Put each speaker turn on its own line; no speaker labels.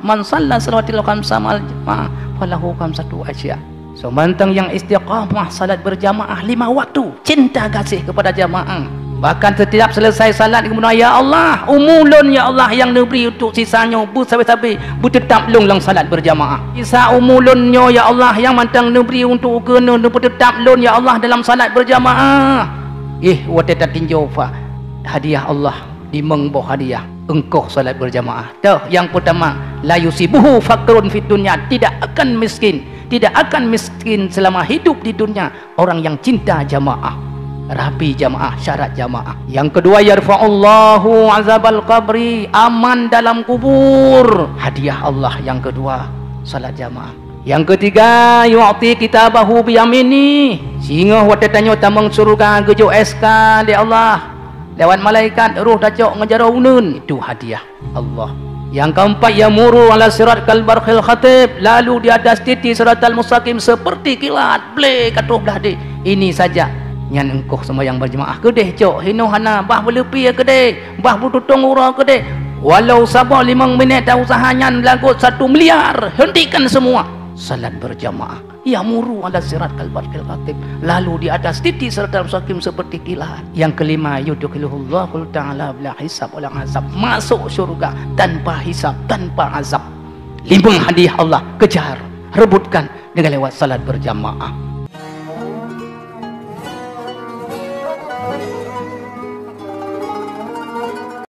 man shalla salawatil khamsa ma'al jamaah falahu khamsatu ajr. So mantang yang istiqamah salat berjamaah 5 waktu, cinta kasih kepada jamaah. Bahkan setiap selesai salat kemudian, ya Allah, umulun ya Allah yang negeri untuk sisanya bersabi-sabi bertetap long lang salat berjamaah. Sisa umulunnya ya Allah yang mantang negeri untuk kena bertetap long ya Allah dalam salat berjamaah. Wateta tinjau fa hadiah Allah di mengboh hadiah engkau salat berjamaah. Dah yang pertama, la yusibuhu faqrun fid dunya, tidak akan miskin selama hidup di dunia orang yang cinta jamaah, rapi jamaah, syarat jamaah. Yang kedua, yarfa'ullahu azabal qabri, aman dalam kubur, hadiah Allah yang kedua salat jamaah. Yang ketiga, yu'ti kitabahu biyamini, sehingga watatanya tamang surga gejo SK di Allah lewat malaikat ruh dacok ngejarauneun, itu hadiah Allah. Yang keempat, yamuru ala sirat kal barkhil khatib, lalu di atas titi siratal mustaqim seperti kilat blek katuh belah di. Ini saja nyan engkau semua yang berjemaah kedeh cok hino hana bah belepi kedeh bah bututong ura kedeh, walau sabar 5 minit dah usaha nyan lagut 1 miliar, hentikan semua salat berjamaah. Yamuru ala sirat kal barkhil khatib, lalu di atas titi siratal mustaqim seperti kilat. Yang kelima, yudkhilullahu ta'ala bila hisab wala azab, masuk syurga tanpa hisab tanpa azab. 5 hadiah Allah, kejar rebutkan dengan lewat salat berjamaah.